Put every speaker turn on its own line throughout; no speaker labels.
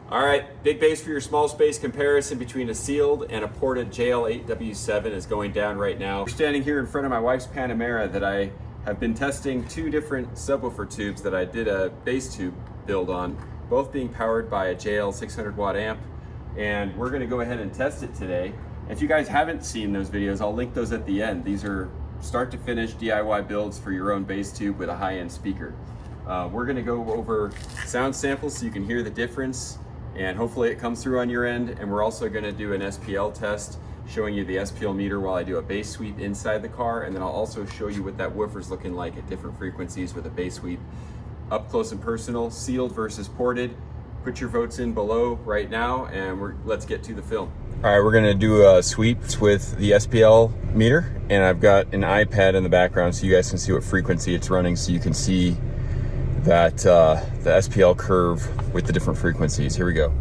All right, big bass for your small space comparison between a sealed and a ported JL8W7 is going down right now. We're standing here in front of my wife's Panamera that I have been testing two different subwoofer tubes that I did a bass tube build on, both being powered by a JL 600 watt amp. And we're gonna go ahead and test it today. If you guys haven't seen those videos, I'll link those at the end. These are start to finish DIY builds for your own bass tube with a high-end speaker. We're gonna go over sound samples so you can hear the difference, and hopefully it comes through on your end. And we're also gonna do an SPL test, showing you the SPL meter while I do a bass sweep inside the car, and then I'll also show you what that woofer's looking like at different frequencies with a bass sweep. Up close and personal, sealed versus ported. Put your votes in below right now, and let's get to the film. All right, we're gonna do sweeps with the SPL meter, and I've got an iPad in the background so you guys can see what frequency it's running, so you can see that the SPL curve with the different frequencies. Here we go.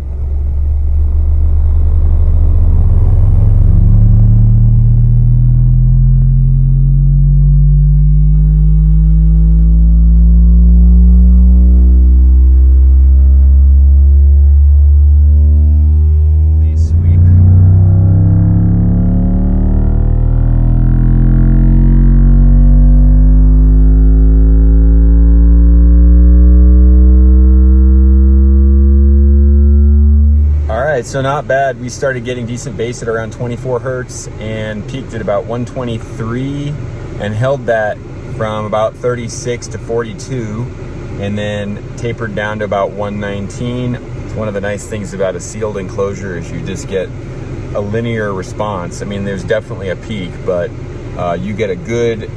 So not bad. We started getting decent bass at around 24 hertz and peaked at about 123 and held that from about 36 to 42 and then tapered down to about 119. It's one of the nice things about a sealed enclosure is you just get a linear response. I mean, there's definitely a peak, but you get a good,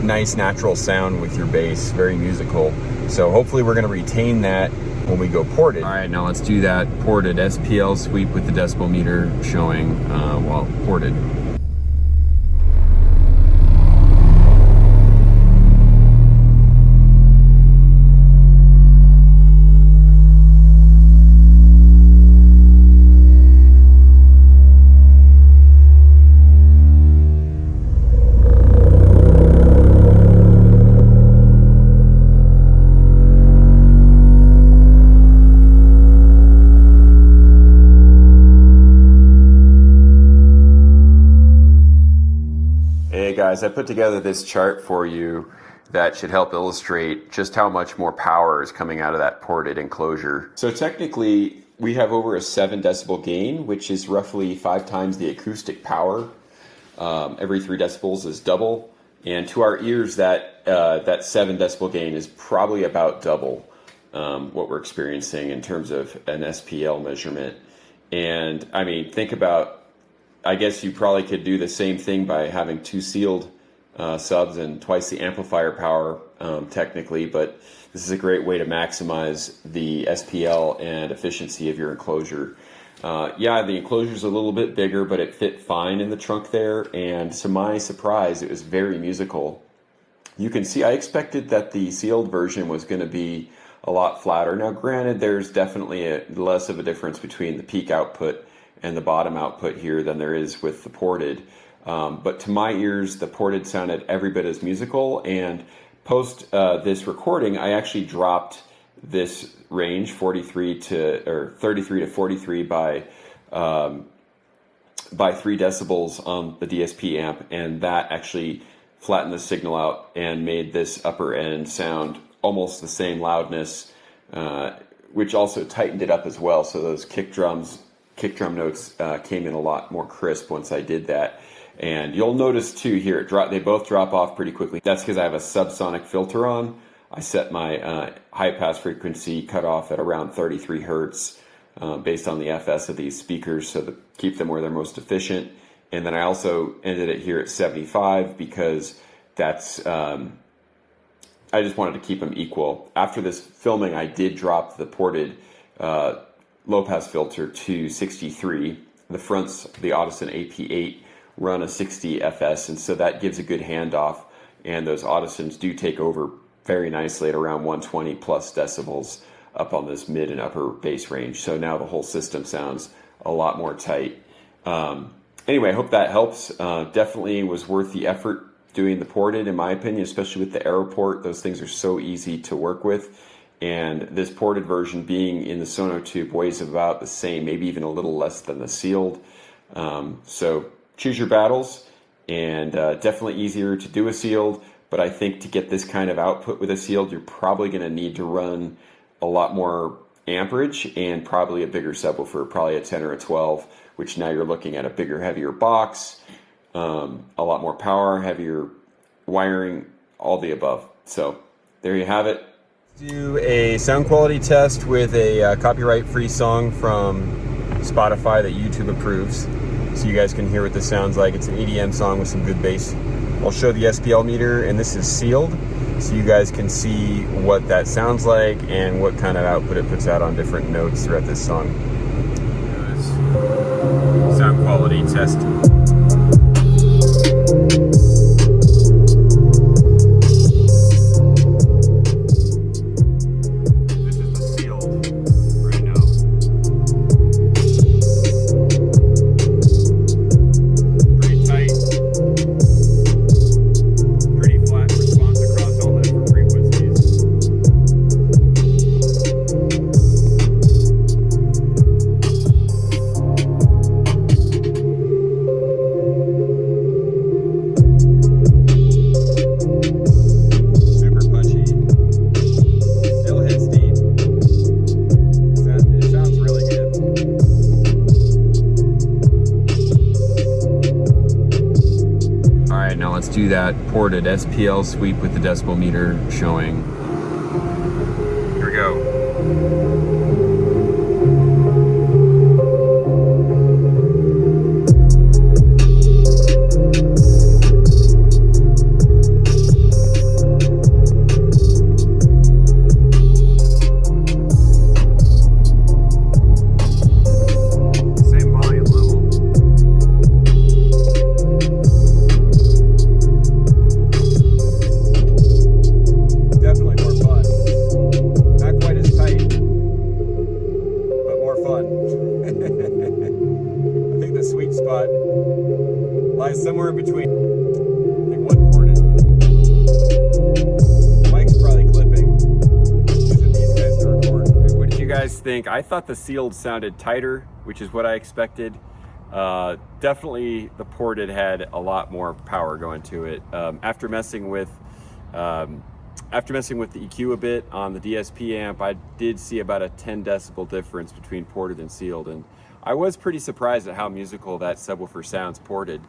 nice natural sound with your bass, very musical. So hopefully we're gonna retain that when we go ported. All right, now let's do that ported SPL sweep with the decibel meter showing while ported. Hey guys, I put together this chart for you that should help illustrate just how much more power is coming out of that ported enclosure. So technically, we have over a 7 decibel gain, which is roughly 5 times the acoustic power. Every 3 decibels is double, and to our ears, that 7 decibel gain is probably about double what we're experiencing in terms of an SPL measurement. And I mean, think about, I guess you probably could do the same thing by having 2 sealed subs and twice the amplifier power technically, but this is a great way to maximize the SPL and efficiency of your enclosure. Yeah, the enclosure is a little bit bigger, but it fit fine in the trunk there, and to my surprise, it was very musical. You can see I expected that the sealed version was going to be a lot flatter. Now granted, there's definitely less of a difference between the peak output and the bottom output here than there is with the ported. But to my ears, the ported sounded every bit as musical, and post this recording, I actually dropped this range 33 to 43 by 3 decibels on the DSP amp, and that actually flattened the signal out and made this upper end sound almost the same loudness, which also tightened it up as well. So those kick drum notes came in a lot more crisp once I did that. And you'll notice too here, they both drop off pretty quickly. That's because I have a subsonic filter on. I set my high pass frequency cutoff at around 33 hertz based on the FS of these speakers, so to keep them where they're most efficient. And then I also ended it here at 75 because that's, I just wanted to keep them equal. After this filming, I did drop the ported low pass filter to 63. The fronts, the Audison AP8 run a 60 FS, and so that gives a good handoff, and those Audisons do take over very nicely at around 120 plus decibels up on this mid and upper bass range. So now the whole system sounds a lot more tight. Anyway, I hope that helps. Definitely was worth the effort doing the ported, in my opinion, especially with the Aeroport. Those things are so easy to work with. and this ported version, being in the sonotube, weighs about the same, maybe even a little less than the sealed. So choose your battles, and definitely easier to do a sealed, but I think to get this kind of output with a sealed, you're probably going to need to run a lot more amperage and probably a bigger subwoofer, probably a 10 or a 12, which now you're looking at a bigger, heavier box, a lot more power, heavier wiring, all the above. So there you have it. Do a sound quality test with a copyright-free song from Spotify that YouTube approves, so you guys can hear what this sounds like. It's an EDM song with some good bass. I'll show the SPL meter, and this is sealed, so you guys can see what that sounds like and what kind of output it puts out on different notes throughout this song. Sound quality test. Do that ported SPL sweep with the decibel meter showing. Here we go. I think the sweet spot lies somewhere in between. Like one ported. Mike's probably clipping, using these guys to record. What did you guys think? I thought the sealed sounded tighter, which is what I expected. Definitely the ported had a lot more power going to it. After messing with the EQ a bit on the DSP amp, I did see about a 10 decibel difference between ported and sealed, and I was pretty surprised at how musical that subwoofer sounds ported.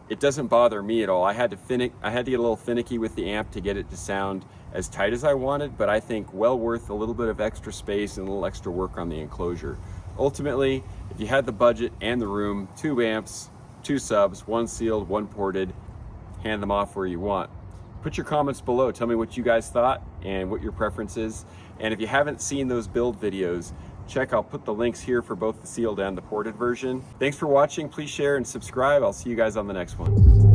It doesn't bother me at all. I had to get a little finicky with the amp to get it to sound as tight as I wanted, but I think well worth a little bit of extra space and a little extra work on the enclosure. Ultimately, if you had the budget and the room, 2 amps, 2 subs, 1 sealed, 1 ported, hand them off where you want. Put your comments below. Tell me what you guys thought and what your preference is. And if you haven't seen those build videos, I'll put the links here for both the sealed and the ported version. Thanks for watching. Please share and subscribe. I'll see you guys on the next one.